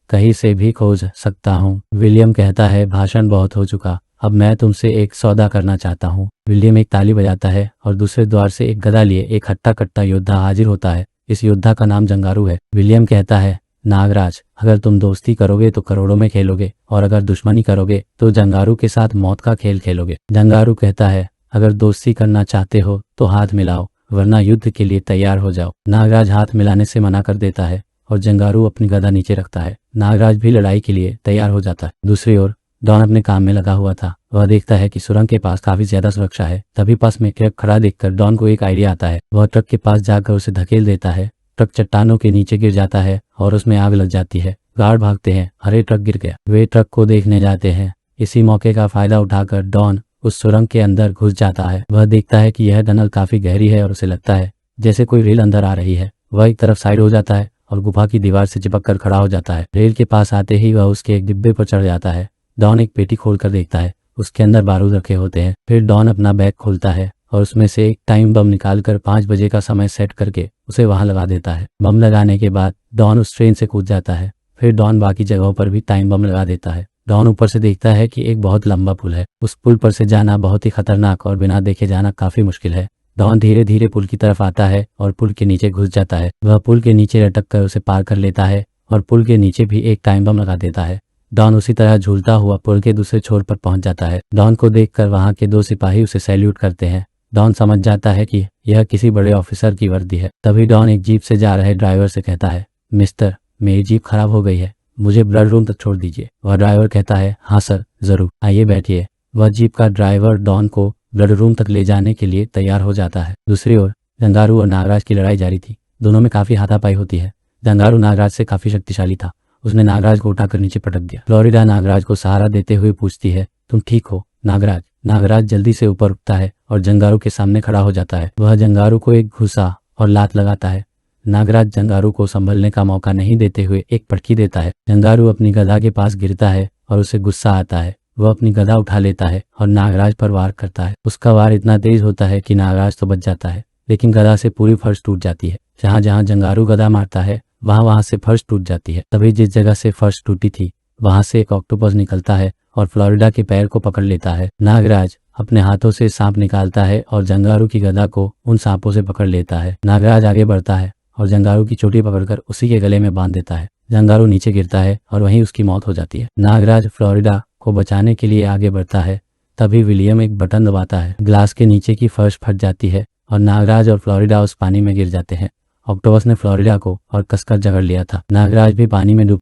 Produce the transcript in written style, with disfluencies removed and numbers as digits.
कहीं से भी खोज सकता हूँ। विलियम कहता है, भाषण बहुत हो चुका, अब मैं तुमसे एक सौदा करना चाहता हूँ। विलियम एक ताली बजाता है और दूसरे द्वार से एक गदा लिए एक हट्टा कट्टा योद्धा हाजिर होता है। इस योद्धा का नाम जंगारू है। विलियम कहता है, नागराज, अगर तुम दोस्ती करोगे तो करोड़ों में खेलोगे और अगर दुश्मनी करोगे तो जंगारू के साथ मौत का खेल खेलोगे। जंगारू कहता है, अगर दोस्ती करना चाहते हो तो हाथ मिलाओ, वरना युद्ध के लिए तैयार हो जाओ। नागराज हाथ मिलाने से मना कर देता है और जंगारू अपनी गदा नीचे रखता है। नागराज भी लड़ाई के लिए तैयार हो जाता है। दूसरी ओर डॉन अपने काम में लगा हुआ था। वह देखता है कि सुरंग के पास काफी ज्यादा सुरक्षा है। तभी पास में ट्रक खड़ा देखकर डॉन को एक आइडिया आता है। वह ट्रक के पास जाकर उसे धकेल देता है। ट्रक चट्टानों के नीचे गिर जाता है और उसमें आग लग जाती है। गार्ड भागते हैं, अरे ट्रक गिर गया। वे ट्रक को देखने जाते हैं। इसी मौके का फायदा उठाकर डॉन उस सुरंग के अंदर घुस जाता है। वह देखता है कि यह टनल काफी गहरी है और उसे लगता है जैसे कोई रेल अंदर आ रही है। वह एक तरफ साइड हो जाता है और गुफा की दीवार से चिपक कर खड़ा हो जाता है। रेल के पास आते ही वह उसके एक डिब्बे पर चढ़ जाता है। डॉन एक पेटी खोलकर देखता है, उसके अंदर बारूद रखे होते हैं। फिर डॉन अपना बैग खोलता है और उसमें से एक टाइम बम निकालकर 5 बजे का समय सेट करके उसे वहां लगा देता है। बम लगाने के बाद डॉन उस ट्रेन से कूद जाता है। फिर डॉन बाकी जगहों पर भी टाइम बम लगा देता है। डॉन ऊपर से देखता है कि एक बहुत लंबा पुल है। उस पुल पर से जाना बहुत ही खतरनाक और बिना देखे जाना काफी मुश्किल है। डॉन धीरे धीरे पुल की तरफ आता है और पुल के नीचे घुस जाता है। वह पुल के नीचे लटक कर उसे पार कर लेता है और पुल के नीचे भी एक टाइम बम लगा देता है। डॉन उसी तरह झूलता हुआ पुल के दूसरे छोर पर पहुंच जाता है। डॉन को देखकर वहां के 2 सिपाही उसे सैल्यूट करते हैं। डॉन समझ जाता है कि यह किसी बड़े ऑफिसर की वर्दी है। तभी डॉन एक जीप से जा रहे ड्राइवर से कहता है, मिस्टर, मेरी जीप खराब हो गई है, मुझे ब्लड रूम तक छोड़ दीजिए। वह ड्राइवर कहता है, हाँ सर, जरूर, आइए बैठिए। वह जीप का ड्राइवर डॉन को ब्लड रूम तक ले जाने के लिए तैयार हो जाता है। दूसरी ओर जंगारू और नागराज की लड़ाई जारी थी। दोनों में काफी हाथापाई होती है। जंगारू नागराज से काफी शक्तिशाली था। उसने नागराज को उठाकर नीचे पटक दिया। फ्लोरिडा नागराज को सहारा देते हुए पूछती है, तुम ठीक हो नागराज? नागराज जल्दी से ऊपर उठता है और जंगारू के सामने खड़ा हो जाता है। वह जंगारू को एक घुसा और लात लगाता है। नागराज जंगारू को संभलने का मौका नहीं देते हुए एक पटकी देता है। जंगारू अपनी गदा के पास गिरता है और उसे गुस्सा आता है। वह अपनी गदा उठा लेता है और नागराज पर वार करता है। उसका वार इतना तेज होता है कि नागराज तो बच जाता है, लेकिन गदा से पूरी फर्श टूट जाती है। जहां जहां जंगारू गदा मारता है वहां से फर्श टूट जाती है। तभी जिस जगह से फर्श टूटी थी वहां से एक ऑक्टोपस निकलता है और फ्लोरिडा के पैर को पकड़ लेता है। नागराज अपने हाथों से सांप निकालता है और जंगारू की गदा को उन सांपों से पकड़ लेता है। नागराज आगे बढ़ता है और जंगारू की चोटी पकड़कर उसी के गले में बांध देता है। जंगारू नीचे गिरता है और वहीं उसकी मौत हो जाती है। नागराज फ्लोरिडा को बचाने के लिए आगे बढ़ता है। तभी विलियम एक बटन दबाता है। ग्लास के नीचे की फर्श फट जाती है और नागराज और फ्लोरिडा उस पानी में गिर जाते हैं। ऑक्टोपस ने फ्लोरिडा को और कसकर जकड़ लिया था। नागराज भी पानी में डूब